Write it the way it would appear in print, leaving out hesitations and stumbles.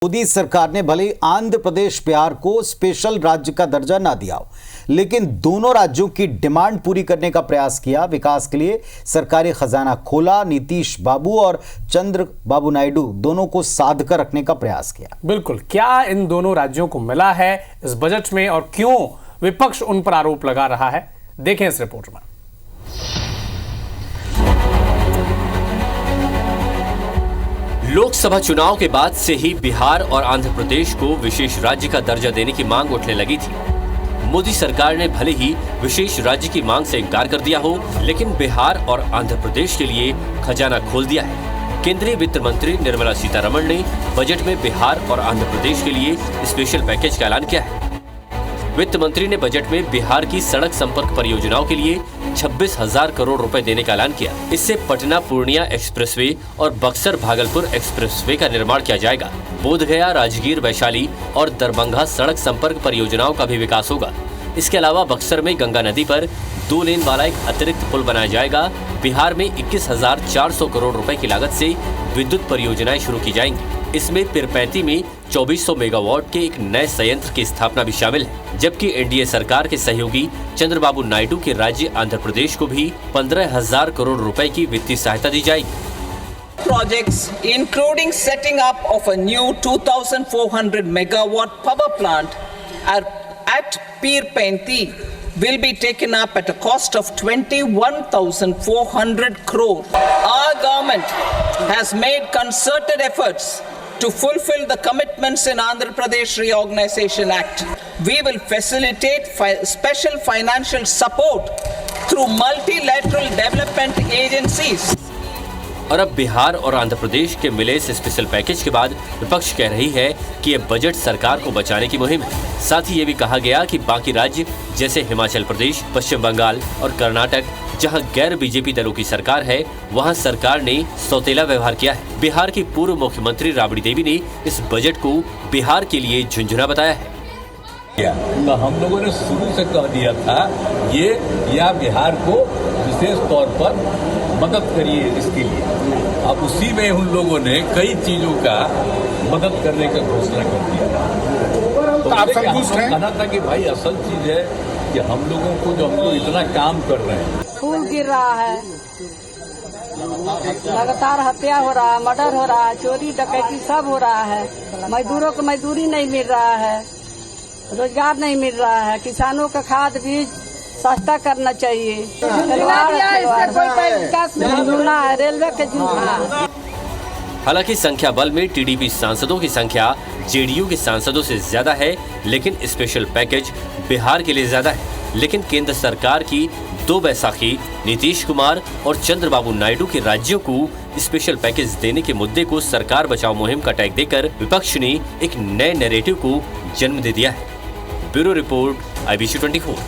मोदी सरकार ने भले ही आंध्र प्रदेश बिहार को स्पेशल राज्य का दर्जा ना दिया हो, लेकिन दोनों राज्यों की डिमांड पूरी करने का प्रयास किया। विकास के लिए सरकारी खजाना खोला। नीतीश बाबू और चंद्रबाबू नायडू दोनों को साध कर रखने का प्रयास किया। बिल्कुल, क्या इन दोनों राज्यों को मिला है इस बजट में और क्यों विपक्ष उन पर आरोप लगा रहा है, देखें इस रिपोर्ट में। लोकसभा चुनाव के बाद से ही बिहार और आंध्र प्रदेश को विशेष राज्य का दर्जा देने की मांग उठने लगी थी। मोदी सरकार ने भले ही विशेष राज्य की मांग से इनकार कर दिया हो, लेकिन बिहार और आंध्र प्रदेश के लिए खजाना खोल दिया है। केंद्रीय वित्त मंत्री निर्मला सीतारमण ने बजट में बिहार और आंध्र प्रदेश के लिए स्पेशल पैकेज का ऐलान किया है। वित्त मंत्री ने बजट में बिहार की सड़क संपर्क परियोजनाओं के लिए 26,000 करोड़ रुपए देने का ऐलान किया। इससे पटना पूर्णिया एक्सप्रेसवे और बक्सर भागलपुर एक्सप्रेसवे का निर्माण किया जाएगा। बोधगया, राजगीर, वैशाली और दरभंगा सड़क संपर्क परियोजनाओं का भी विकास होगा। इसके अलावा बक्सर में गंगा नदी पर 2 लेन वाला एक अतिरिक्त पुल बनाया जाएगा। बिहार में 21,400 करोड़ रुपए की लागत से विद्युत परियोजनाएं शुरू की जाएंगी। इसमें पिरपैंती में 2400 मेगावाट के एक नए संयंत्र की स्थापना भी शामिल है, जबकि एनडीए सरकार के सहयोगी चंद्रबाबू नायडू के राज्य आंध्र प्रदेश को भी 15,000 करोड़ रुपए की वित्तीय सहायता दी जाएगी। Projects including setting up of a new 2,400 megawatt power plant at Pirpenti will be taken up at a cost of 21,400 crore. Our government has made concerted efforts to fulfill the commitments in Andhra Pradesh Reorganization Act. We will facilitate special financial support through multilateral development agencies. और अब बिहार और आंध्र प्रदेश के मिले इस special package के बाद विपक्ष कह रही है कि यह बजट सरकार को बचाने की मुहिम है। साथ ही ये भी कहा गया कि बाकी राज्य जैसे हिमाचल प्रदेश, पश्चिम बंगाल और कर्नाटक, जहां गैर बीजेपी दलों की सरकार है, वहां सरकार ने सौतेला व्यवहार किया है। बिहार की पूर्व मुख्यमंत्री राबड़ी देवी ने इस बजट को बिहार के लिए झुंझुना बताया है। तो हम लोगों ने शुरू से कह दिया था या बिहार को विशेष तौर पर मदद करिए इसके लिए। अब उसी में उन लोगों ने कई चीजों का मदद करने का घोषणा कर दिया। तो आप संतुष्ट हैं? कहना था कि भाई असल चीज है कि हम लोगों को जो हम लोग इतना काम कर रहे हैं, फूल गिर रहा है, लगातार हत्या हो रहा है, मर्डर हो रहा है, चोरी डकैती सब हो रहा है, मजदूरों को मजदूरी नहीं मिल रहा है, रोजगार नहीं मिल रहा है, किसानों का खाद बीज सस्ता करना चाहिए, रेलवे के झूठना। हालांकि संख्या बल में टीडीपी सांसदों की संख्या जेडीयू के सांसदों से ज्यादा है, लेकिन स्पेशल पैकेज बिहार के लिए ज्यादा है। लेकिन केंद्र सरकार की 2 बैसाखी, नीतीश कुमार और चंद्रबाबू नायडू के राज्यों को स्पेशल पैकेज देने के मुद्दे को सरकार बचाओ मुहिम का टैग देकर विपक्ष ने एक नए नैरेटिव को जन्म दे दिया है। Bureau report, IBC 24।